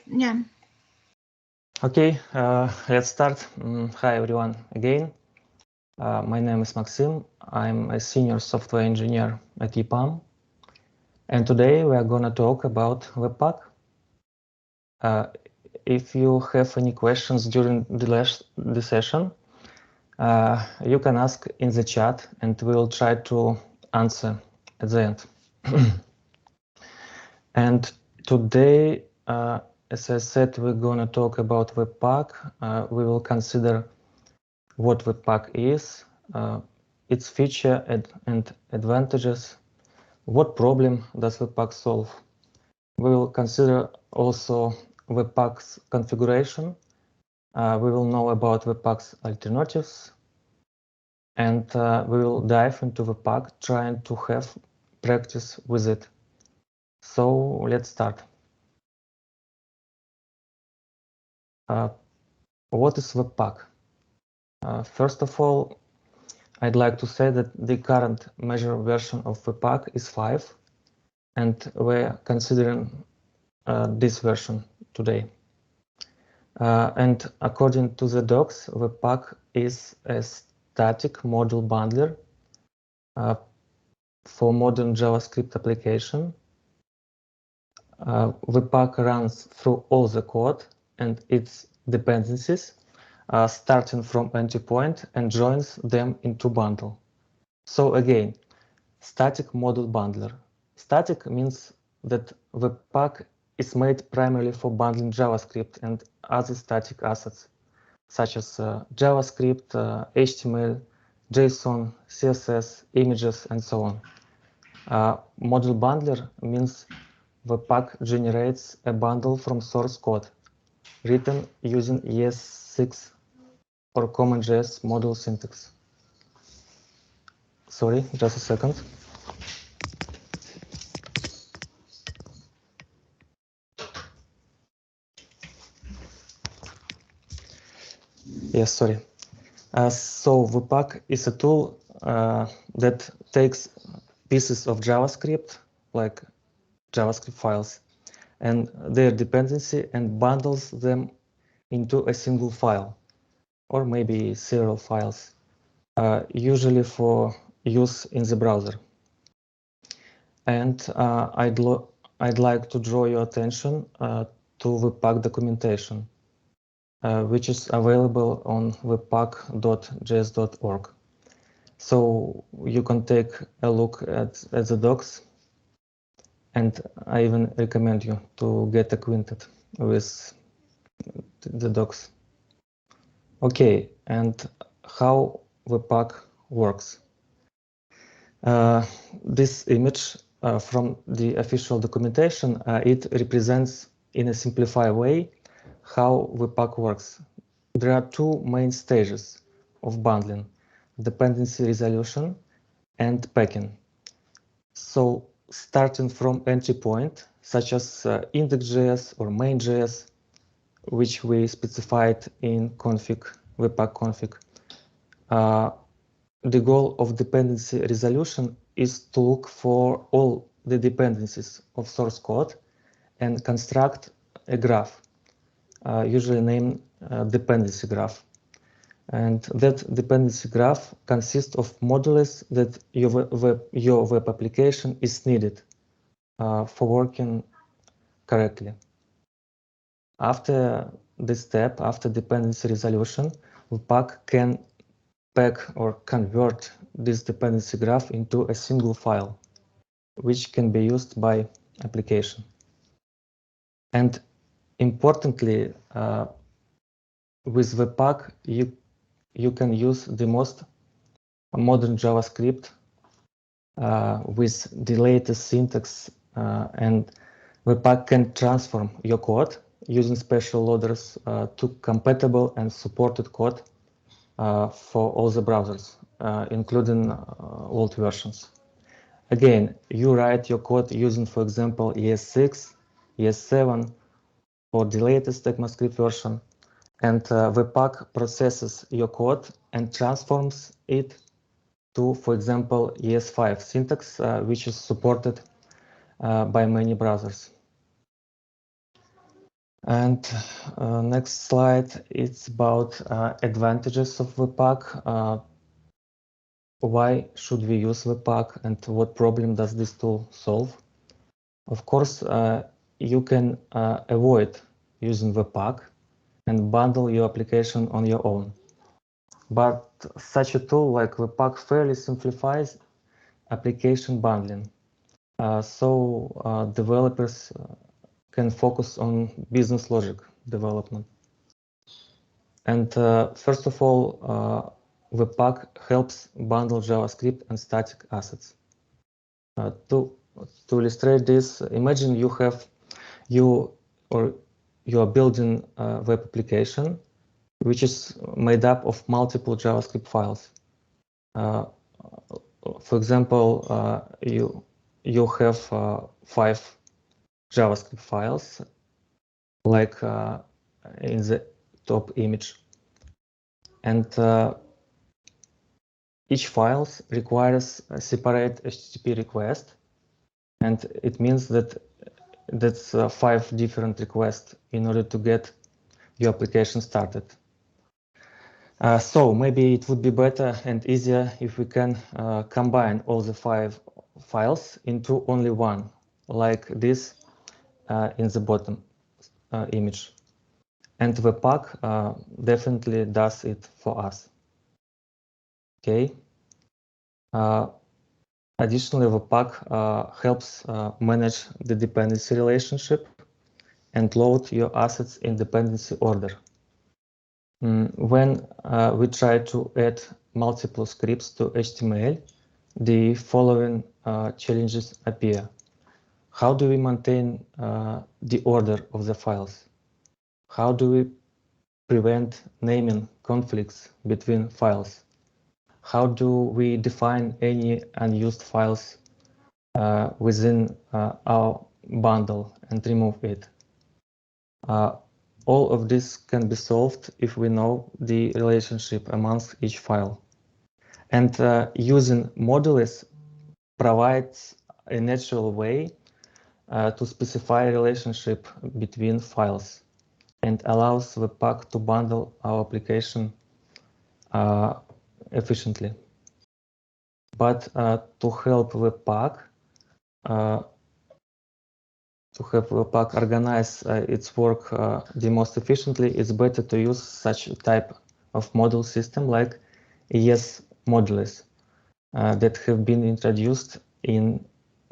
Yeah. Okay, let's start. Hi everyone again. My name is Maxim. I'm a senior software engineer at EPAM. And today we are going to talk about Webpack. If you have any questions during the session, you can ask in the chat and we will try to answer at the end. And today, as I said, we're going to talk about Webpack. We will consider what Webpack is, its feature and advantages, what problem does Webpack solve. We will consider also Webpack's configuration. We will know about Webpack's alternatives, and we will dive into Webpack trying to have practice with it. So let's start. What is Webpack? First of all, I'd like to say that the current major version of Webpack is 5, and we're considering this version today. And according to the docs, Webpack is a static module bundler for modern JavaScript application. Webpack runs through all the code and its dependencies, starting from entry point and joins them into bundle. So again, static module bundler. Static means that Webpack is made primarily for bundling JavaScript and other static assets, such as JavaScript, HTML, JSON, CSS, images, and so on. Module bundler means Webpack generates a bundle from source code written using ES6 or CommonJS module syntax. Sorry, just a second. Yes, sorry. So Webpack is a tool that takes pieces of JavaScript, like JavaScript files, and their dependency and bundles them into a single file, or maybe several files, usually for use in the browser. And I'd like to draw your attention to Webpack documentation, which is available on webpack.js.org. So you can take a look at the docs, and I even recommend you to get acquainted with the docs. Okay, and how Webpack works. This image from the official documentation, it represents in a simplified way how Webpack works. There are two main stages of bundling: dependency resolution and packing. So starting from entry point, such as index.js or main.js, which we specified in Webpack config, the goal of dependency resolution is to look for all the dependencies of source code and construct a graph, usually named dependency graph. And that dependency graph consists of modules that your web application is needed for working correctly. After this step, after dependency resolution, Webpack can pack or convert this dependency graph into a single file, which can be used by application. And importantly, with Webpack, you can use the most modern JavaScript with the latest syntax, and Webpack can transform your code using special loaders to compatible and supported code for all the browsers, including old versions. Again, you write your code using, for example, ES6, ES7, or the latest ECMAScript version, and Webpack processes your code and transforms it to, for example, ES5 syntax, which is supported by many browsers. And next slide, it's about advantages of Webpack. Why should we use Webpack and what problem does this tool solve? Of course, you can avoid using Webpack and bundle your application on your own. But such a tool like Webpack fairly simplifies application bundling. So developers can focus on business logic development. And first of all, Webpack helps bundle JavaScript and static assets. To illustrate this, imagine you are building a web application which is made up of multiple JavaScript files. For example, you have 5 JavaScript files, like in the top image, and each file requires a separate HTTP request, and it means that that's 5 different requests in order to get your application started. So maybe it would be better and easier if we can combine all the 5 files into only one, like this in the bottom image. And Webpack definitely does it for us. Okay. Additionally, Webpack helps manage the dependency relationship and load your assets in dependency order. When we try to add multiple scripts to HTML, the following challenges appear. How do we maintain the order of the files? How do we prevent naming conflicts between files? How do we define any unused files within our bundle and remove it? All of this can be solved if we know the relationship amongst each file. And using modules provides a natural way to specify a relationship between files and allows Webpack to bundle our application efficiently. But to help Webpack organize its work the most efficiently, it's better to use such a type of module system like ES modules that have been introduced in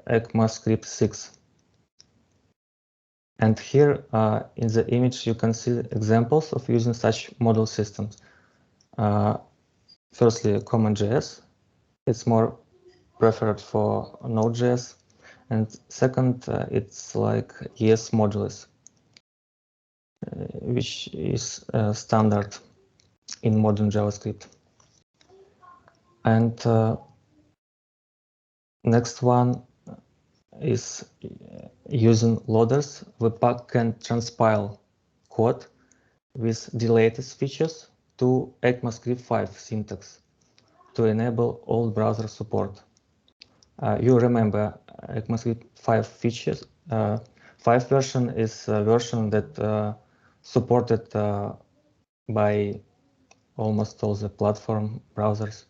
ECMAScript 6. And here in the image, you can see examples of using such module systems. Firstly, CommonJS. It's more preferred for Node.js. And second, it's like ES modules, which is standard in modern JavaScript. And next one is using loaders. Webpack can transpile code with the latest features to ECMAScript 5 syntax to enable all browser support. You remember ECMAScript 5 features. 5 version is a version that supported by almost all the platform browsers.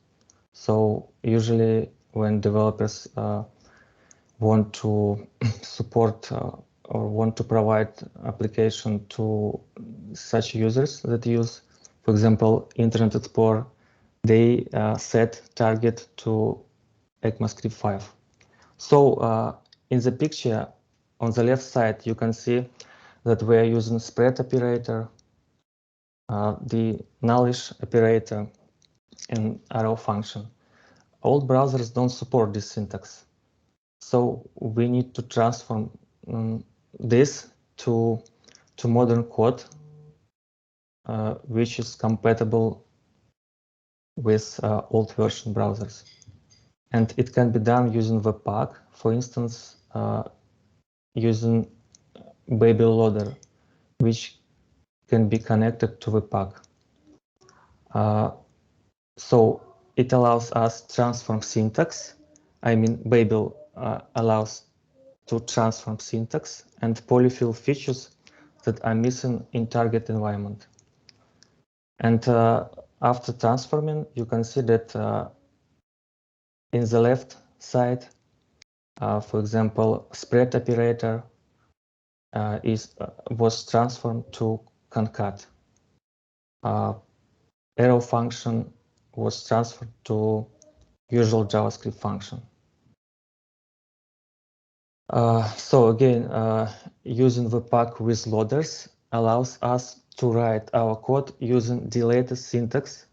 So usually when developers want to support or want to provide application to such users that use, for example, Internet Explorer, they set target to ECMAScript 5. So in the picture on the left side, you can see that we are using spread operator, the nullish operator, and arrow function. All browsers don't support this syntax. So we need to transform this to modern code, which is compatible with old version browsers. And it can be done using Webpack, for instance, using Babel loader, which can be connected to Webpack. So it allows us to transform syntax. I mean, Babel allows to transform syntax and polyfill features that are missing in target environment. And after transforming, you can see that in the left side, for example, spread operator was transformed to concat. Arrow function was transferred to usual JavaScript function. So again, using Webpack with loaders allows us to write our code using the latest syntax,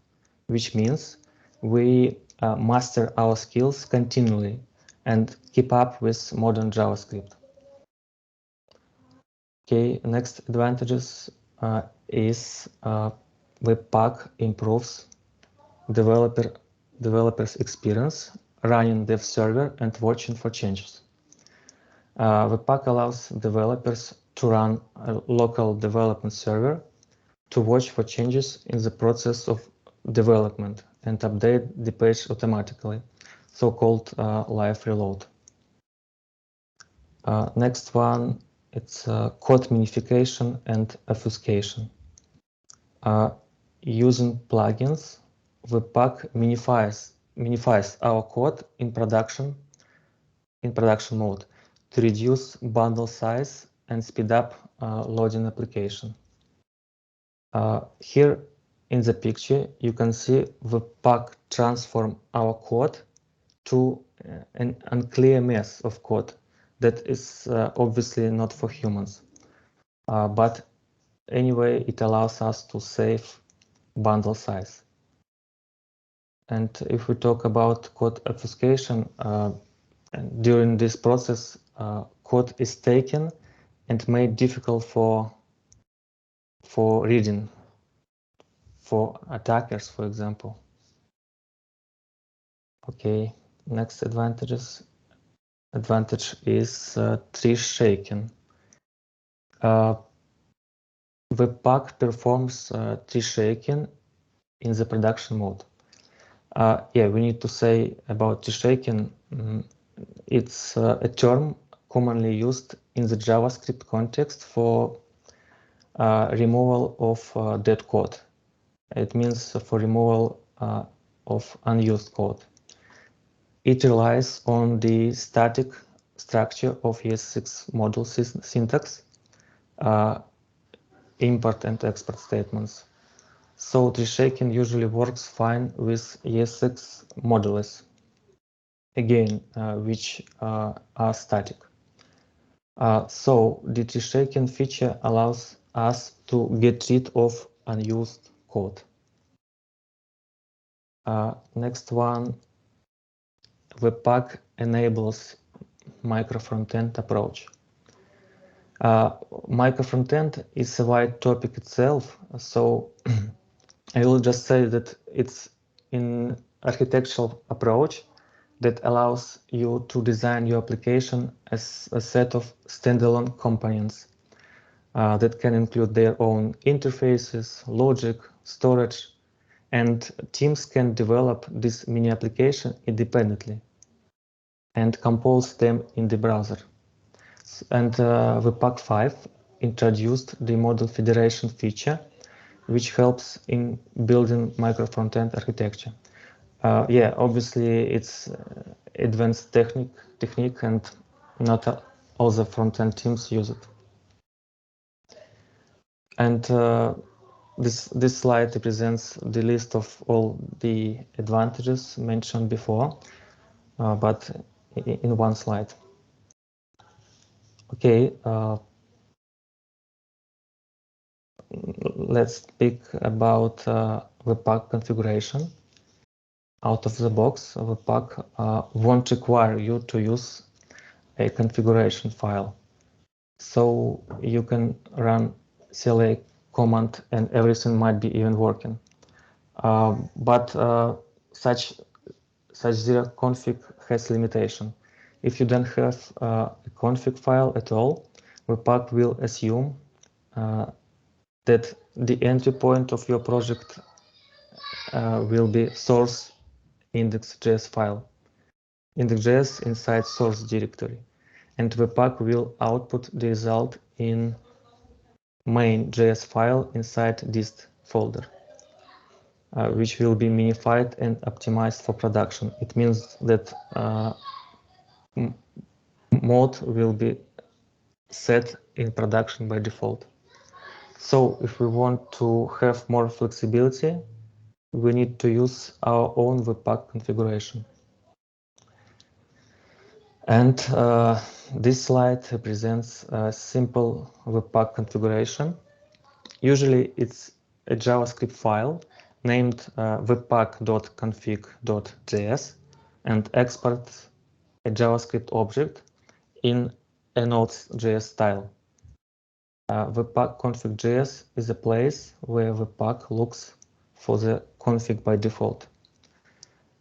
which means we master our skills continually and keep up with modern JavaScript. Okay, next advantages is Webpack improves developers' experience running dev server and watching for changes. Webpack allows developers to run a local development server to watch for changes in the process of development and update the page automatically, so-called live reload. Next one, it's code minification and obfuscation. Using plugins, Webpack minifies our code in production mode to reduce bundle size and speed up loading application. Here in the picture, you can see Webpack transform our code to an unclear mess of code that is obviously not for humans. But anyway, it allows us to save bundle size. And if we talk about code obfuscation, during this process, code is taken and made difficult for reading, for attackers, for example. Okay, next advantage is tree shaking. Webpack performs tree shaking in the production mode. Yeah, we need to say about tree shaking. It's a term commonly used in the JavaScript context for removal of dead code. It means for removal of unused code. It relies on the static structure of ES6 module syntax, import and export statements. So tree shaking usually works fine with ES6 modules, again, which are static. So the tree shaking feature allows us to get rid of unused code. Next one, Webpack enables micro frontend approach. Micro frontend is a wide topic itself, so I will just say that it's an architectural approach that allows you to design your application as a set of standalone components that can include their own interfaces, logic, storage, and teams can develop this mini application independently and compose them in the browser. And Webpack 5 introduced the model federation feature, which helps in building micro frontend architecture. Yeah, obviously it's advanced technique and not all the front-end teams use it. And this slide represents the list of all the advantages mentioned before, but in one slide. Okay, let's speak about Webpack configuration. Out of the box, Webpack won't require you to use a configuration file. So you can run CLA command and everything might be even working. But such zero config has limitation. If you don't have a config file at all, Webpack will assume that the entry point of your project will be source index.js file, index.js inside source directory, and Webpack will output the result in main.js file inside dist folder, which will be minified and optimized for production. It means that mode will be set in production by default. So if we want to have more flexibility, we need to use our own Webpack configuration. And this slide represents a simple Webpack configuration. Usually it's a JavaScript file named webpack.config.js and exports a JavaScript object in a Node.js style. Webpack config.js is a place where Webpack looks for the config by default.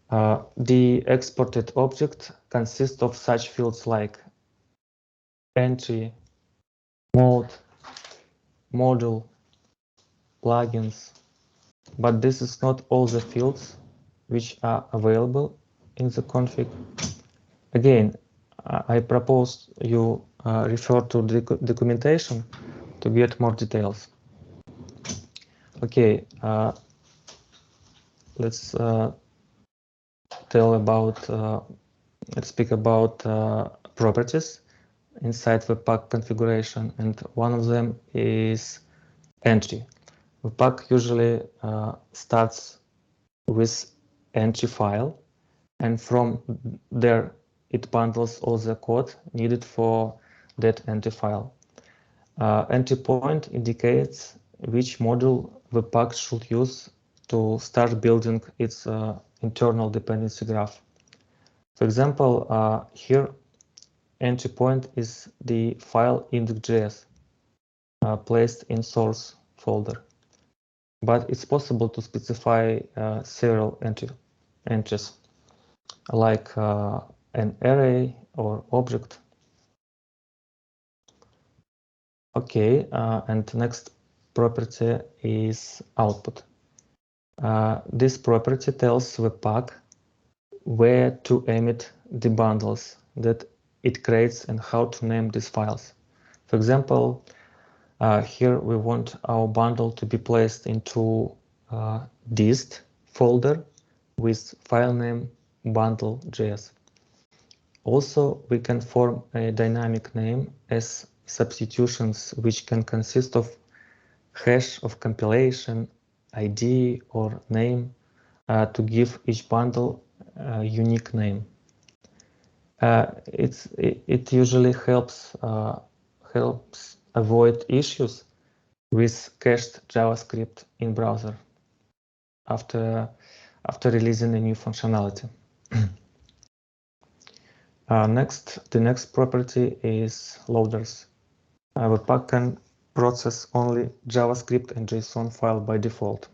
The exported object consists of such fields like entry, mode, module, plugins, but this is not all the fields which are available in the config. Again, I propose you refer to the documentation to get more details. Okay, let's let's speak about properties inside Webpack configuration, and one of them is entry. Webpack usually starts with entry file, and from there it bundles all the code needed for that entry file. Entry point indicates which module Webpack should use to start building its internal dependency graph. For example, here entry point is the file index.js placed in source folder, but it's possible to specify several entries like an array or object. Okay, and next property is output. This property tells Webpack where to emit the bundles that it creates and how to name these files. For example, here we want our bundle to be placed into dist folder with file name bundle.js. Also, we can form a dynamic name as substitutions, which can consist of hash of compilation, ID, or name to give each bundle a unique name. It usually helps avoid issues with cached JavaScript in browser after releasing a new functionality. The next property is loaders. Webpack can process only JavaScript and JSON file by default.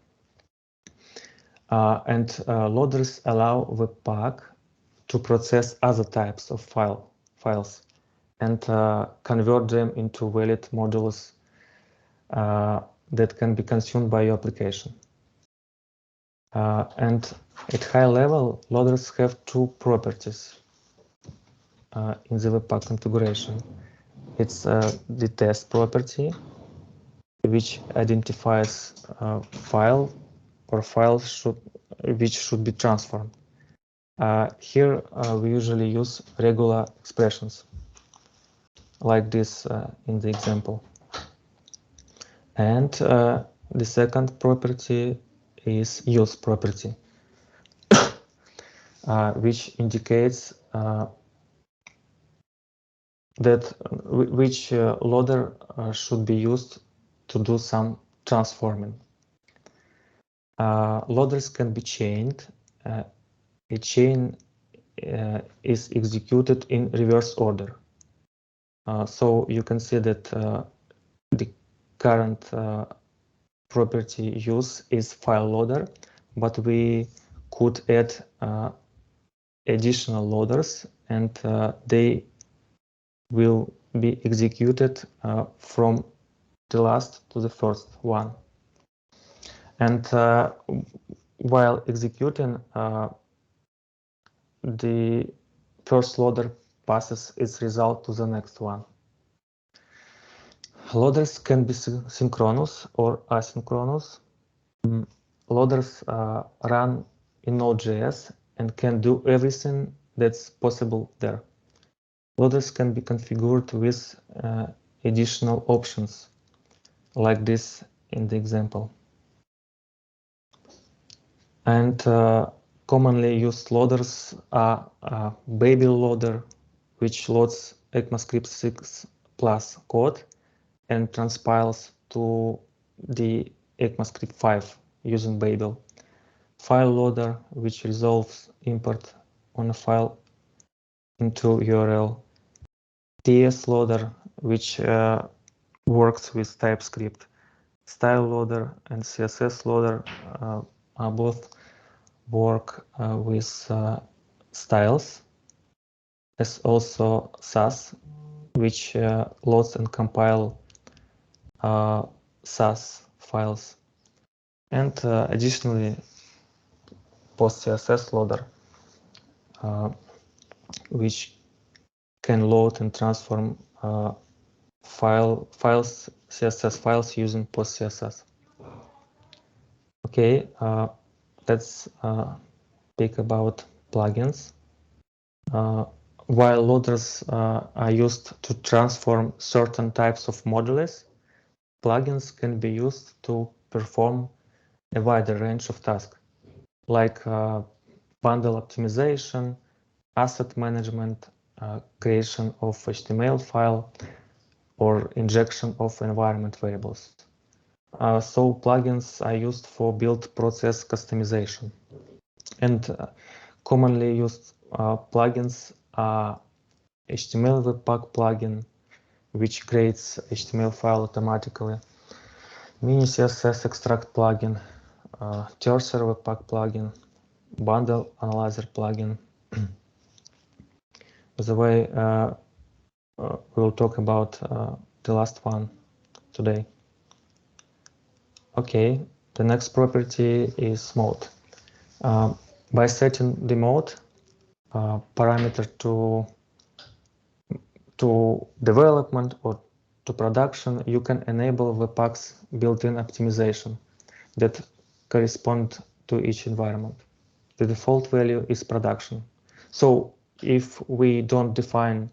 And loaders allow Webpack to process other types of files and convert them into valid modules that can be consumed by your application. And at high level, loaders have two properties in the Webpack configuration. It's the test property, which identifies file or files which should be transformed. Here we usually use regular expressions like this in the example. And the second property is use property, which indicates which loader should be used to do some transforming. Loaders can be chained. A chain is executed in reverse order. So you can see that the current property use is file loader, but we could add additional loaders, and they will be executed from the last to the first one. And while executing, the first loader passes its result to the next one. Loaders can be synchronous or asynchronous. Loaders run in Node.js and can do everything that's possible there. Loaders can be configured with additional options, like this in the example. And commonly used loaders are Babel loader, which loads ECMAScript 6 plus code and transpiles to the ECMAScript 5 using Babel. File loader, which resolves import on a file into URL. TS loader, which works with TypeScript. Style loader and CSS loader both work with styles, as also Sass, which loads and compile Sass files. And additionally, post-CSS loader, which can load and transform CSS files using post-CSS. Okay, let's speak about plugins. While loaders are used to transform certain types of modules, plugins can be used to perform a wider range of tasks, like bundle optimization, asset management, creation of HTML file, or injection of environment variables. So plugins are used for build process customization. And commonly used plugins are HTML Webpack plugin, which creates HTML file automatically, Mini CSS extract plugin, Cursor Webpack plugin, Bundle Analyzer plugin. By the way, we'll talk about the last one today. Okay, the next property is mode. By setting the mode parameter to development or to production, you can enable Webpack's built-in optimization that correspond to each environment. The default value is production. So if we don't define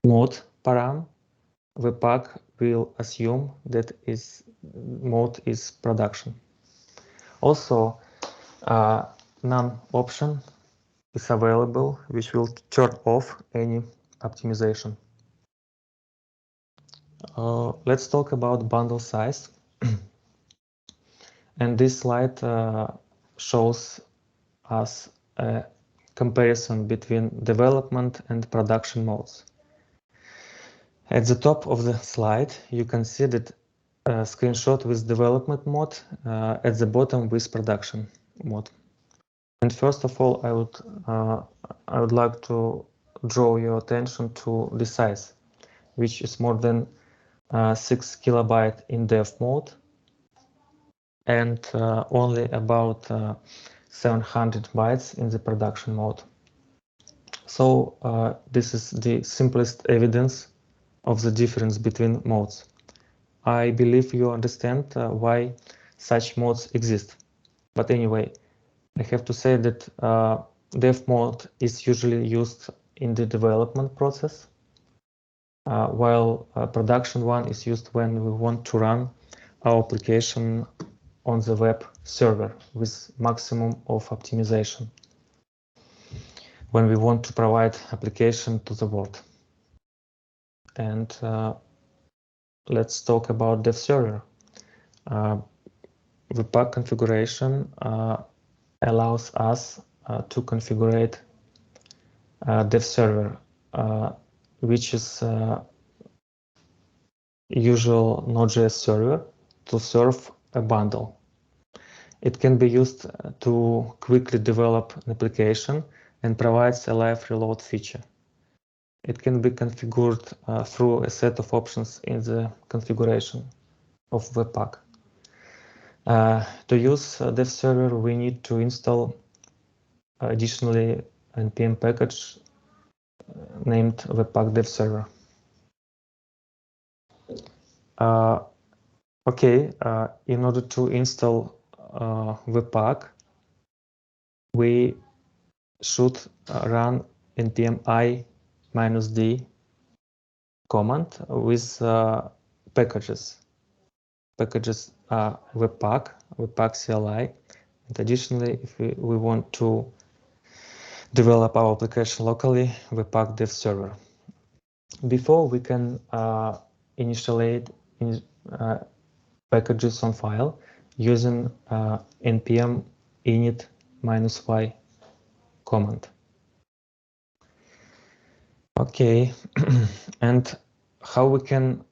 mode param, Webpack will assume that mode is production. Also, none option is available, which will turn off any optimization. Let's talk about bundle size. And this slide shows us a comparison between development and production modes. At the top of the slide, you can see that screenshot with development mode, at the bottom with production mode. And first of all, I would like to draw your attention to the size, which is more than 6 kilobyte in dev mode and only about 700 bytes in the production mode. So this is the simplest evidence of the difference between modes. I believe you understand why such modes exist. But anyway, I have to say that dev mode is usually used in the development process, while production one is used when we want to run our application on the web server with maximum of optimization, when we want to provide application to the world. And let's talk about dev server. Webpack configuration allows us to configure dev server, which is usual Node.js server to serve a bundle. It can be used to quickly develop an application and provides a live reload feature. It can be configured through a set of options in the configuration of Webpack. To use dev server, we need to install additionally npm package named Webpack dev server. Okay, in order to install Webpack, we should run npm i-d command with packages. Packages are Webpack CLI, and additionally, if we want to develop our application locally, Webpack dev server. Before we can initialize packages on file using npm init-y command. Okay, and how we can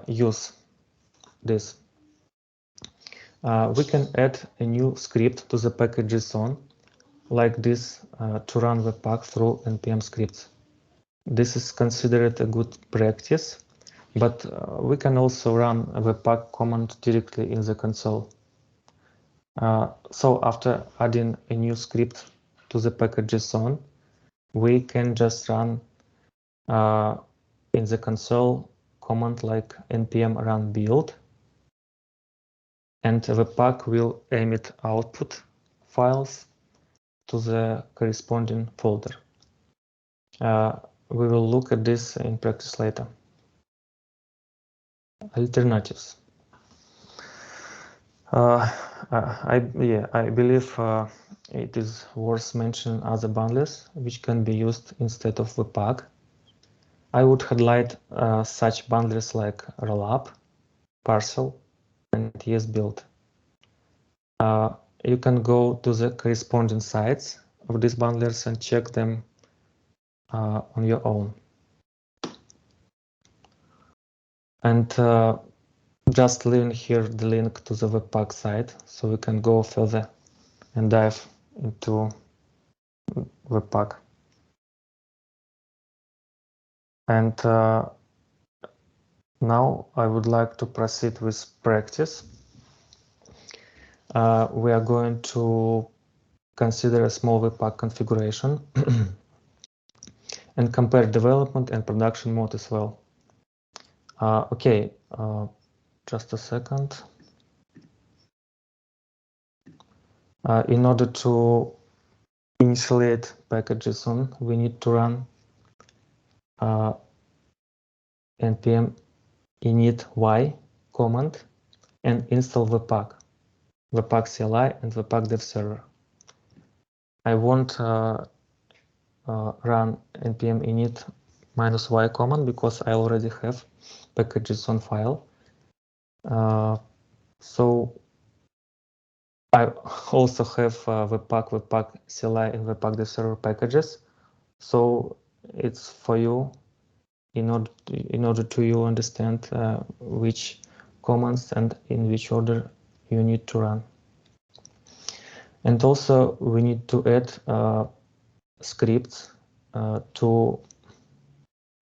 use this? We can add a new script to the package.json like this to run Webpack through npm scripts. This is considered a good practice, but we can also run a Webpack command directly in the console. So after adding a new script to the package.json, we can just run in the console command like npm run build, and Webpack will emit output files to the corresponding folder. We will look at this in practice later. Alternatives. I believe it is worth mentioning other bundles which can be used instead of Webpack. I would highlight such bundles like Rollup, Parcel, and ESBuild. You can go to the corresponding sites of these bundlers and check them on your own. And just leaving here the link to the Webpack site so we can go further and dive into Webpack. And now I would like to proceed with practice. We are going to consider a small Webpack configuration and compare development and production mode as well. Okay, just a second. In order to initialize package.json, we need to run npm init-y command and install Webpack CLI and Webpack dev server. I won't run npm init-y command because I already have package.json file. So I also have Webpack CLI and Webpack dev server packages. So it's for you in order to you understand which commands and in which order you need to run. And also we need to add scripts to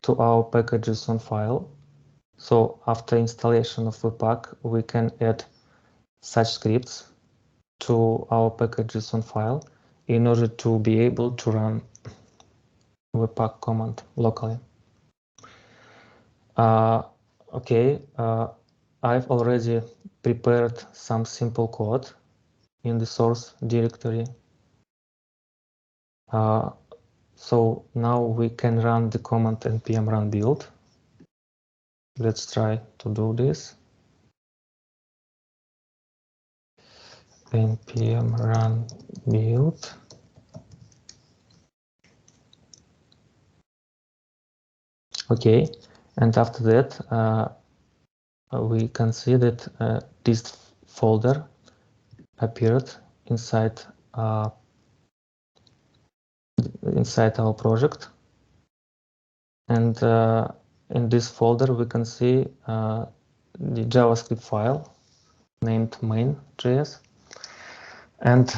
our package.json file. So after installation of Webpack, we can add such scripts to our package.json file in order to be able to run Webpack command locally. Okay, I've already prepared some simple code in the source directory. So now we can run the command npm run build. Let's try to do this. Npm run build. Okay, and after that, we can see that this folder appeared inside our project, and in this folder we can see the JavaScript file named main.js, and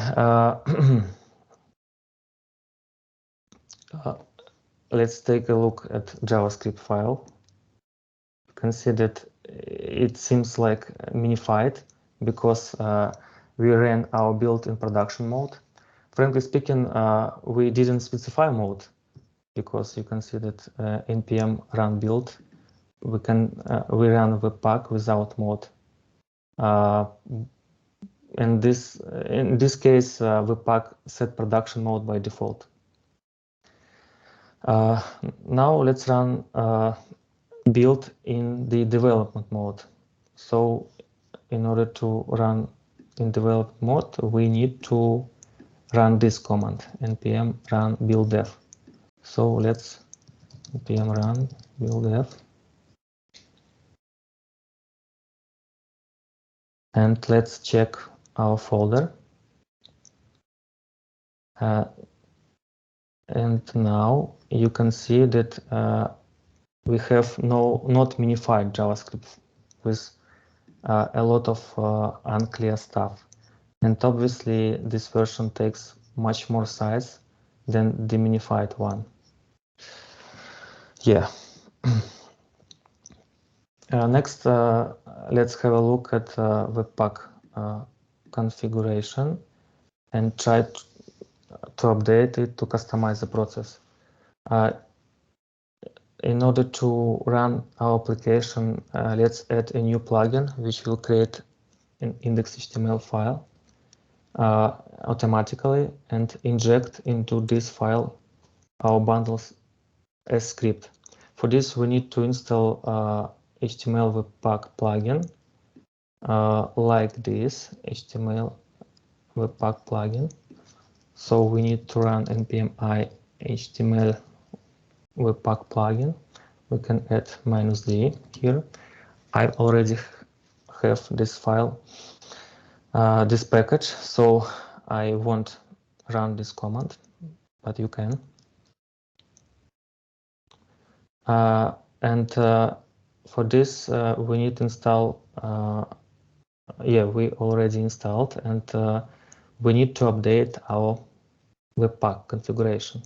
let's take a look at JavaScript file. You can see that it seems like minified because we ran our build in production mode. Frankly speaking, we didn't specify mode because you can see that npm run build we run Webpack without mode. And in this case, Webpack set production mode by default. Now let's run build in the development mode. So in order to run in development mode, we need to run this command, npm run build dev. So let's npm run build dev. And let's check our folder. And now you can see that we have not minified JavaScript with a lot of unclear stuff. And obviously this version takes much more size than the minified one. Yeah. Next, let's have a look at Webpack configuration and try to update it to customize the process. In order to run our application, let's add a new plugin which will create an index.html file automatically and inject into this file our bundles as script. For this, we need to install HTML Webpack plugin like this HTML Webpack plugin. So we need to run npm I HTML Webpack plugin. We can add -d here. I already have this file, this package, so I won't run this command, but you can. And for this, we need to install, yeah, we already installed, and we need to update our Webpack configuration.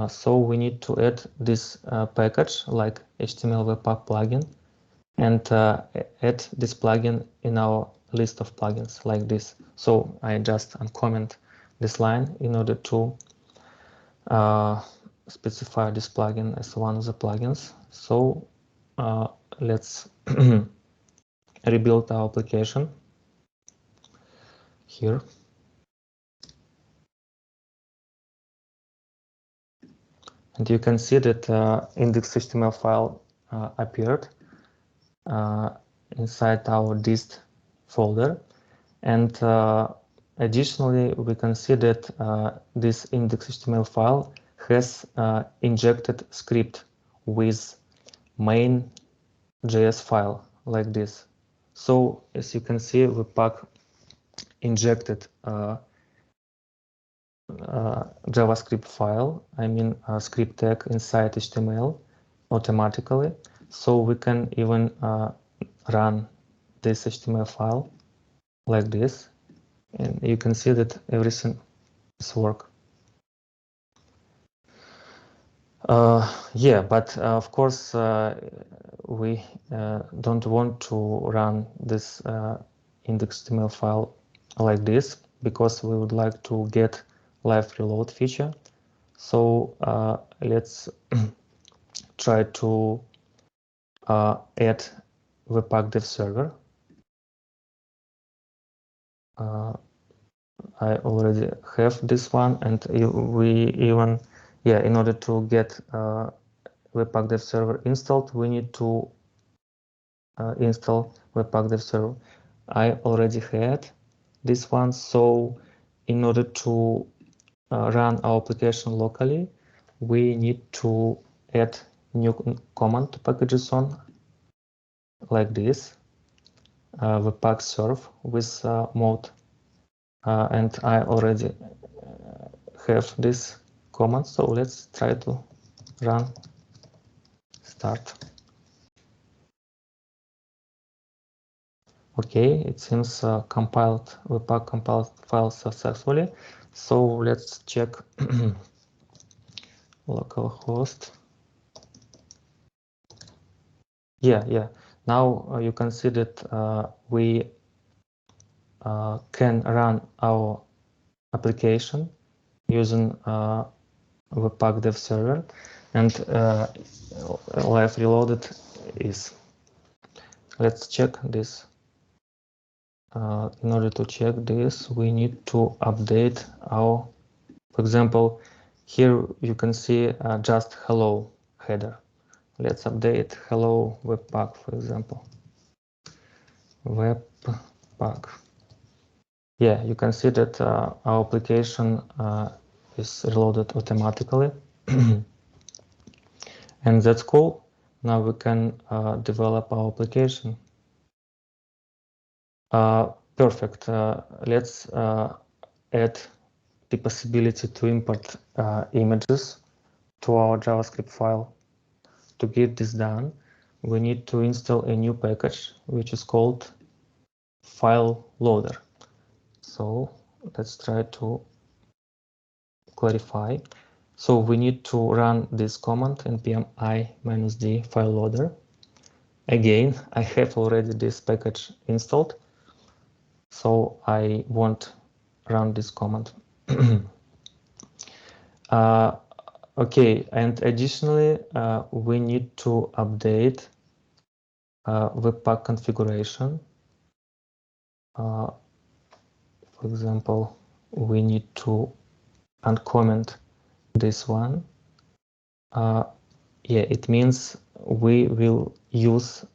So we need to add this package like HTML Webpack plugin and add this plugin in our list of plugins like this. So I just uncomment this line in order to specify this plugin as one of the plugins. So let's rebuild our application here. And you can see that index.html file appeared inside our dist folder. And additionally, we can see that this index.html file has injected script with main.js file like this. So as you can see, Webpack injected JavaScript file, I mean script tag inside HTML automatically. So we can even run this HTML file like this, and you can see that everything is work. Yeah, but of course we don't want to run this index.html file like this because we would like to get live reload feature. So let's try to add Webpack dev server. I already have this one, and we even, yeah, in order to get Webpack dev server installed, we need to install Webpack dev server. I already had this one, so in order to run our application locally, we need to add new command to package.json like this, Webpack serve with mode. And I already have this command, so let's try to run start. Okay, it seems Webpack compiled file successfully. So let's check localhost. Yeah. Now you can see that we can run our application using Webpack dev server. and live reloaded is. Let's check this. In order to check this, we need to update our, for example, here you can see just hello header. Let's update hello Webpack, for example. Webpack. Yeah, you can see that our application is reloaded automatically. And that's cool. Now we can develop our application. Perfect. Let's add the possibility to import images to our JavaScript file. To get this done, we need to install a new package, which is called file loader. So let's try to clarify. So we need to run this command npm i-d file loader. Again, I have already this package installed, so I won't run this command. Okay, and additionally, we need to update Webpack configuration. For example, we need to uncomment this one. Yeah, it means we will use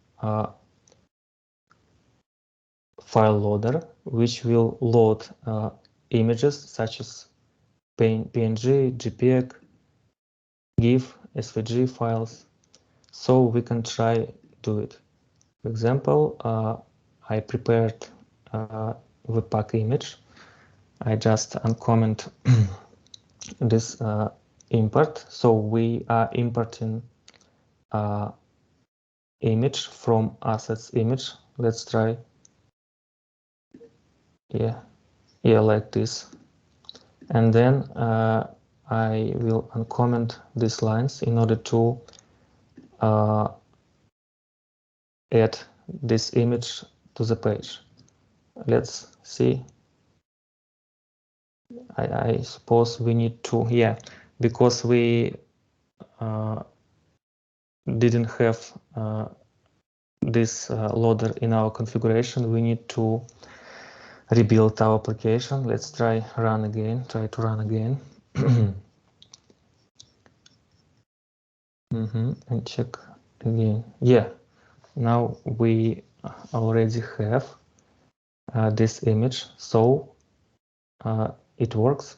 file loader, which will load images such as PNG, JPEG, GIF, SVG files, so we can try do it. For example, I prepared Webpack image. I just uncomment this import. So we are importing image from assets image. Let's try. Yeah, like this. And then I will uncomment these lines in order to add this image to the page. Let's see. I suppose we need to, yeah, because we didn't have this loader in our configuration, we need to rebuild our application. Let's try to run again. And check again. Yeah, now we already have this image, so it works.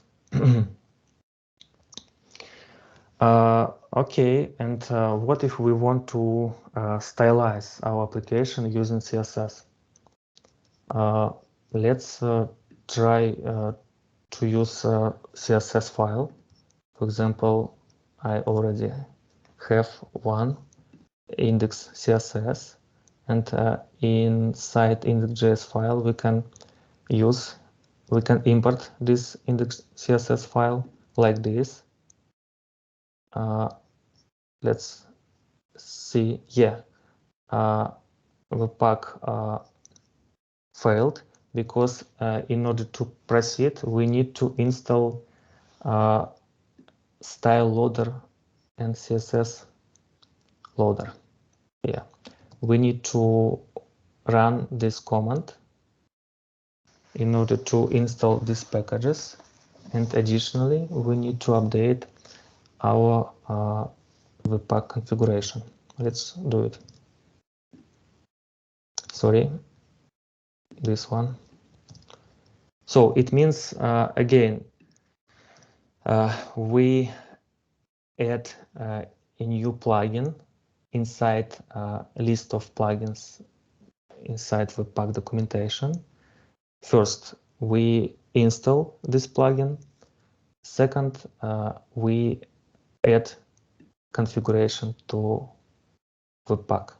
Okay, and what if we want to stylize our application using CSS? Let's try to use CSS file. For example, I already have one index CSS, and inside index.js file we can import this index CSS file like this. Let's see. Yeah, Webpack failed because in order to proceed, we need to install style loader and CSS loader. Yeah, we need to run this command in order to install these packages, and additionally we need to update our Webpack configuration. Let's do it. Sorry, this one. So it means again we add a new plugin inside a list of plugins inside Webpack documentation. First, we install this plugin. Second, we add configuration to Webpack.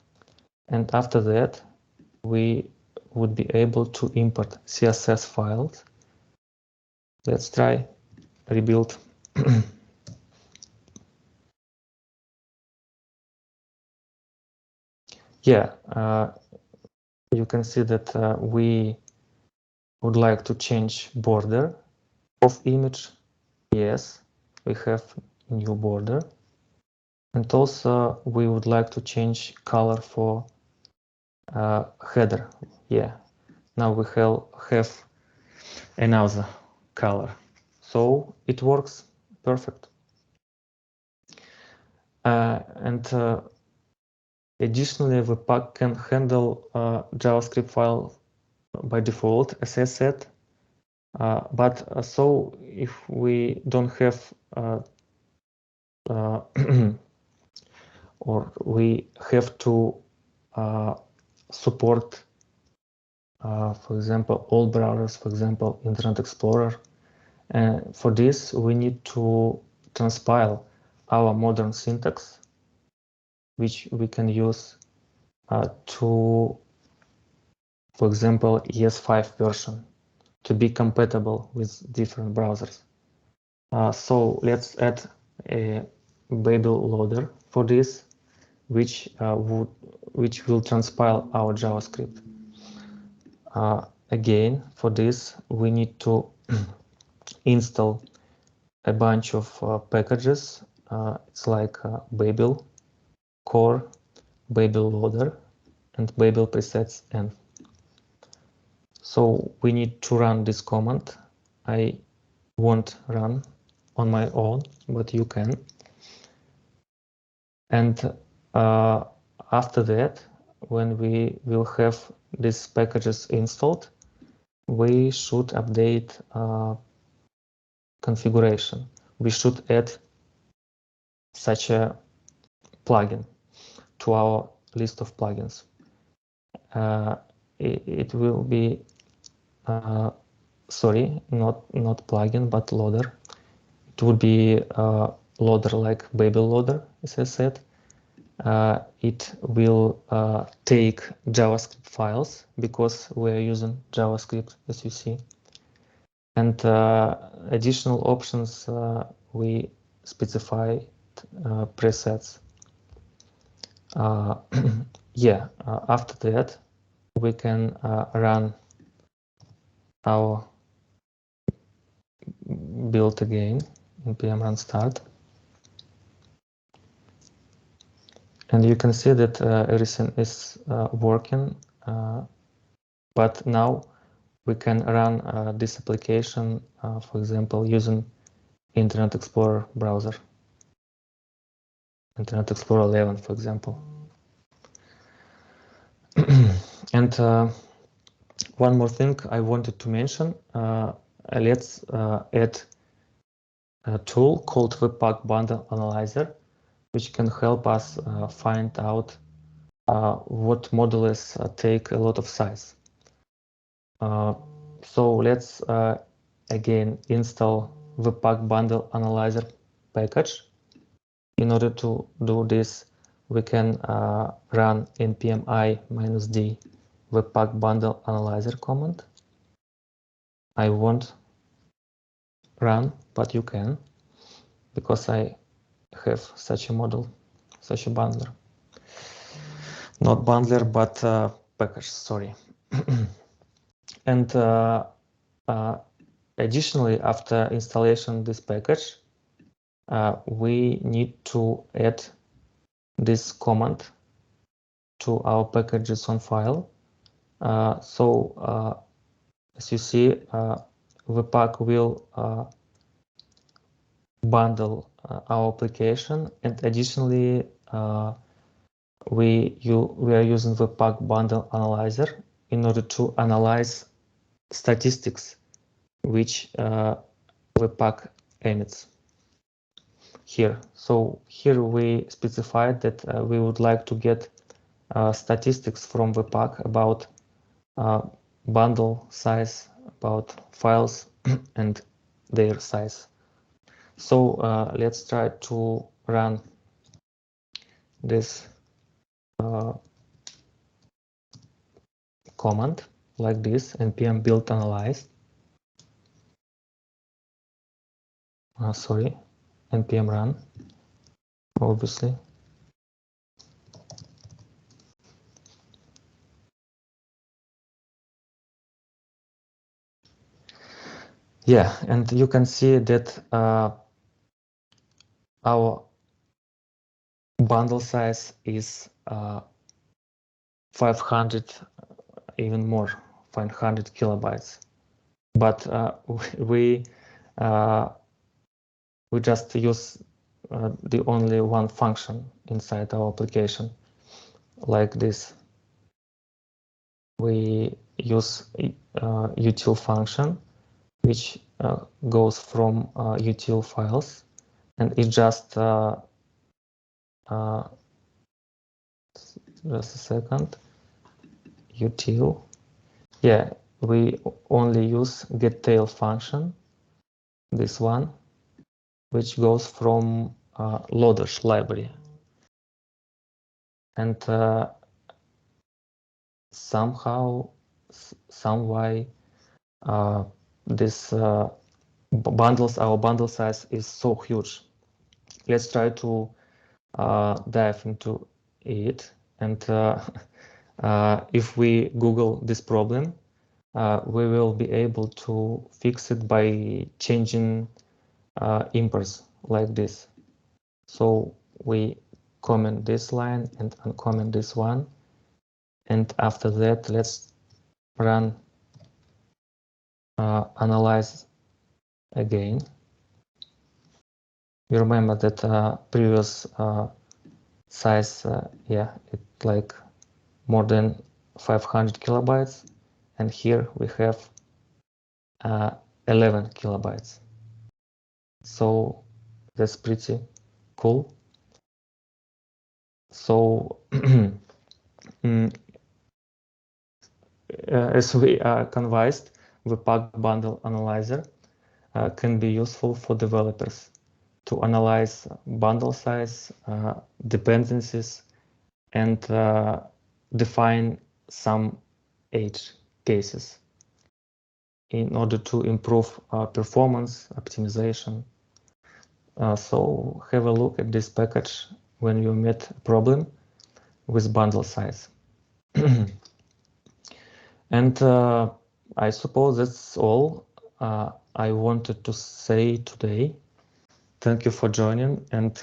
And after that, we would be able to import CSS files. Let's try rebuild. Yeah, you can see that we would like to change border of image. Yes, we have new border. And also we would like to change color for header. Yeah, now we have another color, so it works perfect. And additionally, Webpack can handle JavaScript file by default, as I said. But so if we don't have or we have to support, for example, all browsers, for example, Internet Explorer. For this, we need to transpile our modern syntax, which we can use to, for example, ES5 version to be compatible with different browsers. So let's add a Babel loader for this, which will transpile our JavaScript. Again, for this, we need to install a bunch of packages. It's like Babel core, Babel loader, and Babel presets env. So we need to run this command. I won't run on my own, but you can. And after that, when we will have these packages installed, we should update configuration. We should add such a plugin to our list of plugins. It will be, sorry, not plugin, but loader. It would be loader like Babel loader, as I said. It will take JavaScript files because we're using JavaScript, as you see. And additional options, we specify presets. Yeah, after that, we can run our build again in npm run start. And you can see that everything is working, but now we can run this application, for example, using Internet Explorer browser, Internet Explorer 11, for example. And one more thing I wanted to mention, let's add a tool called Webpack Bundle Analyzer, which can help us find out what modules take a lot of size. So let's again install Webpack Bundle Analyzer package. In order to do this, we can run npm i-d Webpack Bundle Analyzer command. I won't run, but you can, because I have such a model, such a bundler. Not bundler, but package, sorry. And additionally, after installation of this package, we need to add this command to our packages.json file. So as you see, Webpack will bundle our application, and additionally, we are using Webpack Bundle Analyzer in order to analyze statistics which Webpack emits here. So here we specified that we would like to get statistics from Webpack about bundle size, about files and their size. So let's try to run this command like this, npm build analyze. Sorry, npm run, obviously. Yeah, and you can see that our bundle size is 500, even more, 500 kilobytes. But we just use the only one function inside our application, like this. We use util function, which goes from util files, and it just a second, util. Yeah, we only use getTail function, this one, which goes from loaders library. And somehow, some way, this our bundle size is so huge. Let's try to dive into it. And if we Google this problem, we will be able to fix it by changing impers like this. So we comment this line and uncomment this one. And after that, let's run analyze again. You remember that previous size, yeah, it's like more than 500 kilobytes. And here we have 11 kilobytes. So that's pretty cool. So as we convinced, Webpack bundle analyzer can be useful for developers to analyze bundle size, dependencies, and define some edge cases in order to improve performance optimization. So have a look at this package when you meet a problem with bundle size. And I suppose that's all I wanted to say today. Thank you for joining, and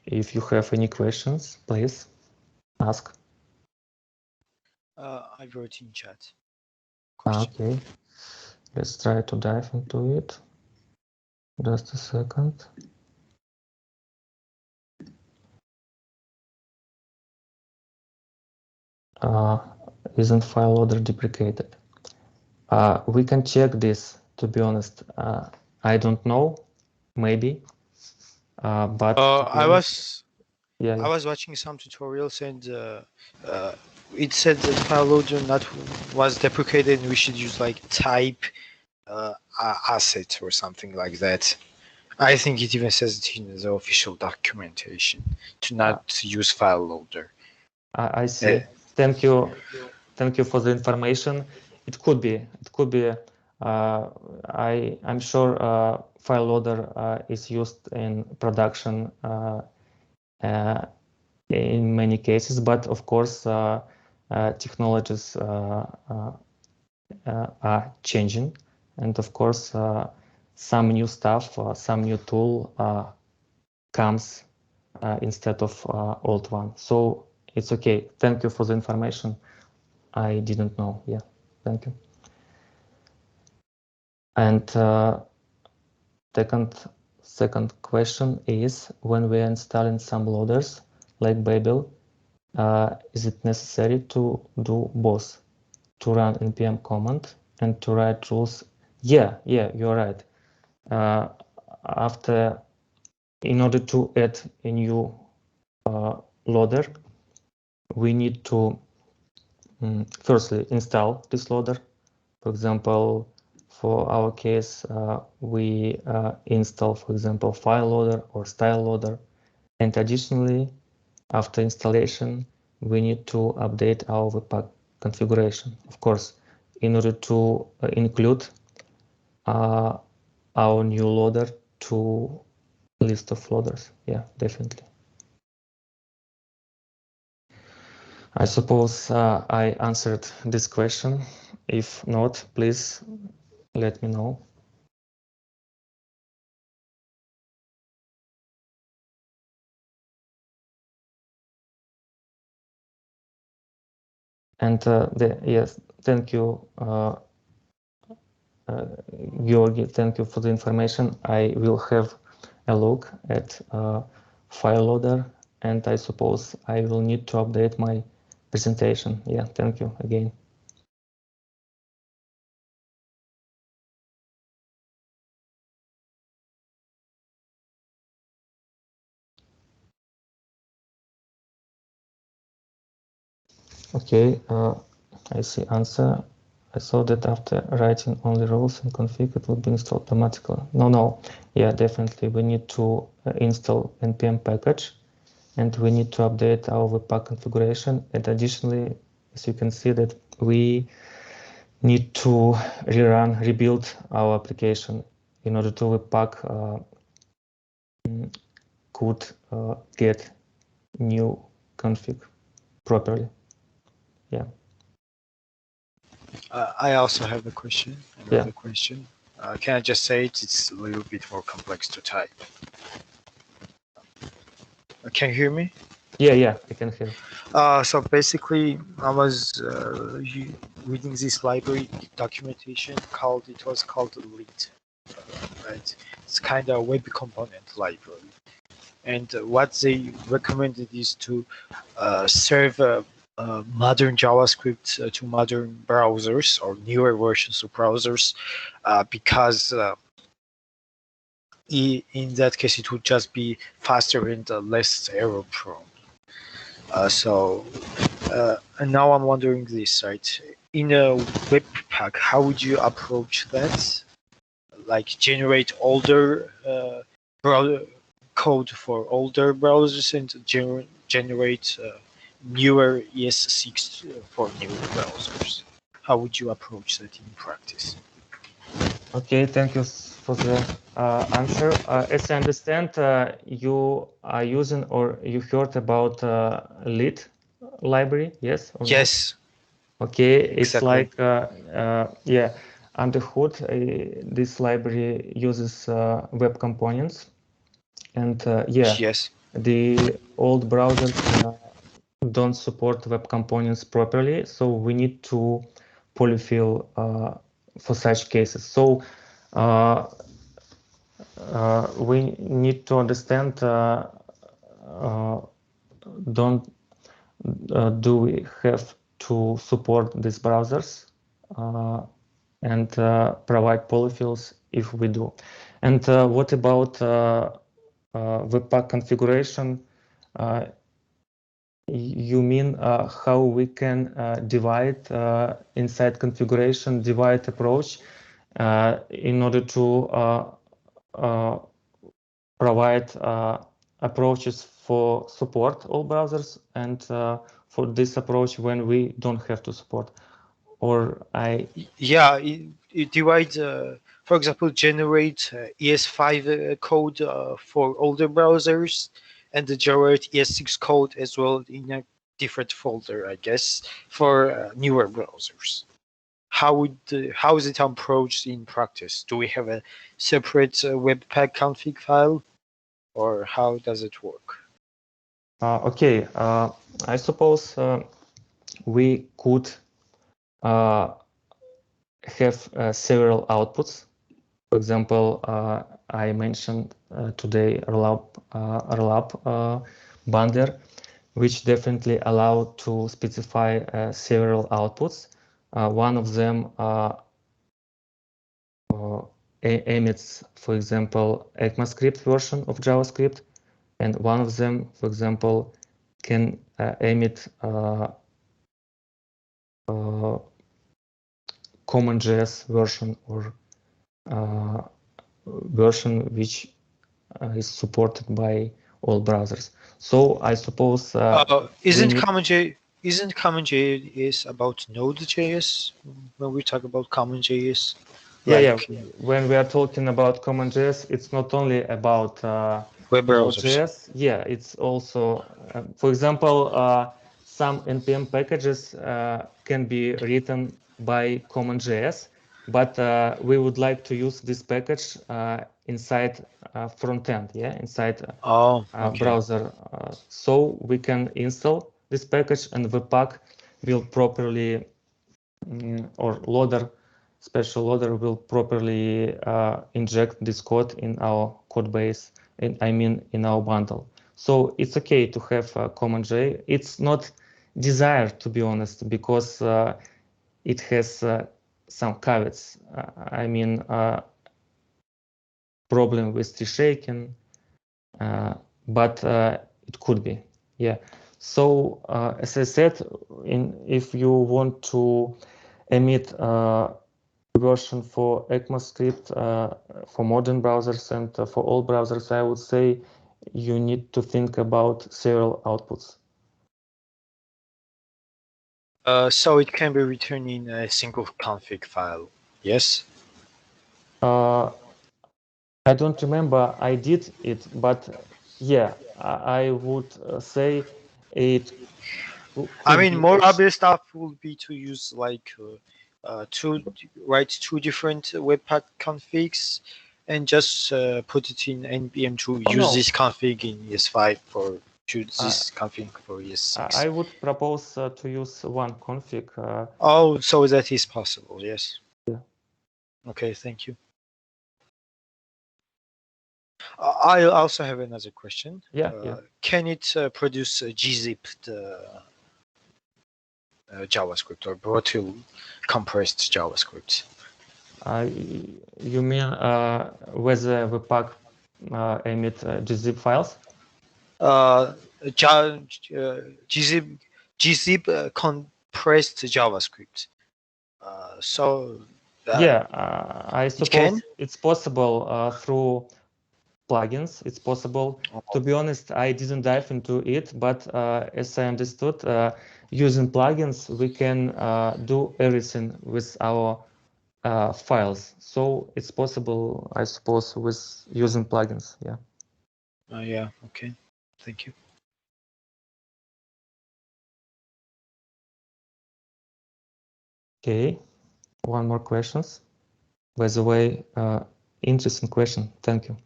if you have any questions, please ask. I wrote in chat. Okay, let's try to dive into it. Just a second. Isn't file loader deprecated? We can check this, to be honest. I don't know, maybe, but I was watching some tutorials and it said that file loader not was deprecated and we should use like type asset or something like that. I think it even says it in the official documentation to not use file loader. I see. Thank you for the information. It could be. I'm sure file loader is used in production in many cases, but of course technologies are changing, and of course some new stuff, some new tool comes instead of old one. So it's okay. Thank you for the information. I didn't know. Yeah, thank you. And second question is, when we are installing some loaders like Babel, is it necessary to do both, to run npm command and to write rules? Yeah, you're right. In order to add a new loader, we need to firstly install this loader. For example, for our case, we install, for example, file loader or style loader. And additionally, after installation, we need to update our Webpack configuration, of course, in order to include our new loader to list of loaders. Yeah, definitely. I suppose I answered this question. If not, please let me know. And yes, thank you, Georgi, thank you for the information. I will have a look at file loader, and I suppose I will need to update my presentation. Yeah, thank you again. Okay, I see answer. I saw that after writing only roles and config, it will be installed automatically. No. Yeah, definitely. We need to install npm package, and we need to update our Webpack configuration. And additionally, as you can see that we need to rebuild our application in order to Webpack could get new config properly. Yeah. I also have a question. Yeah. Question. Can I just say it's a little bit more complex to type? Can you hear me? Yeah, I can hear. So basically, I was reading this library documentation it was called Lead, right? It's kind of a web component library, and what they recommended is to serve modern JavaScript to modern browsers or newer versions of browsers, because in that case it would just be faster and less error prone. And now I'm wondering this, right? In a Webpack, how would you approach that? Like generate older browser code for older browsers and generate newer ES6 for newer browsers. How would you approach that in practice? Okay, thank you for the answer. As I understand, you are using or you heard about Lit library, yes or Yes. no? Okay, it's Exactly. like, yeah, under hood, this library uses web components. And yeah, Yes. the old browsers don't support web components properly, so we need to polyfill for such cases. So we need to understand, don't do we have to support these browsers and provide polyfills if we do. And what about Webpack configuration? You mean how we can divide inside configuration, divide approach in order to provide approaches for support all browsers and for this approach when we don't have to support, or Yeah, it divides, for example, generate ES5 code for older browsers and generate ES6 code as well in a different folder, I guess, for newer browsers. How is it approached in practice? Do we have a separate Webpack config file, or how does it work? okay, I suppose we could have several outputs. For example, I mentioned today rollup bundler, which definitely allow to specify several outputs. One of them emits, for example, ECMAScript version of JavaScript, and one of them, for example, can emit CommonJS version or version which is supported by all browsers. So I suppose Isn't CommonJS about Node.js when we talk about CommonJS? yeah. Like When we are talking about CommonJS, it's not only about web browsers. Node.js. Yeah, it's also, for example, some npm packages can be written by CommonJS, but we would like to use this package inside front end, inside Oh, okay. browser. So we can install this package and Webpack will properly, or loader, special loader will properly inject this code in our code base, in our bundle. So it's okay to have a common J. It's not desired, to be honest, because it has some caveats. Problem with tree shaking, but it could be, yeah. So as I said, if you want to emit version for ECMAScript for modern browsers and for all browsers, I would say you need to think about several outputs. So it can be written in a single config file, yes? I don't remember I did it, but yeah, I would say it I could mean, be. more obvious stuff would be to use like write two different Webpack configs and just put it in npm to Oh, use no. this config in ES5 for choose I, this config for ES6. I would propose to use one config. Oh, so that is possible, yes. Yeah. Okay, thank you. I also have another question. Yeah. Can it produce gzipped JavaScript or broadly compressed JavaScript? You mean whether Webpack emit gzip files? Gzip compressed JavaScript. So Yeah, I it can. suppose it's possible through plugins. It's possible. To be honest, I didn't dive into it, but as I understood, using plugins, we can do everything with our files. So it's possible, I suppose, with using plugins. Yeah. Yeah. Okay. Thank you. Okay. One more questions. By the way, interesting question. Thank you.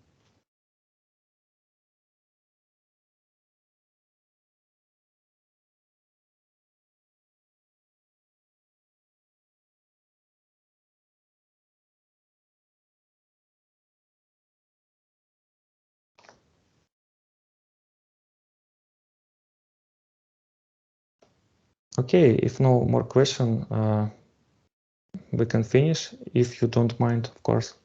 Okay, if no more question, we can finish, if you don't mind, of course.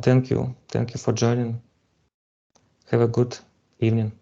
Thank you. Thank you for joining. Have a good evening.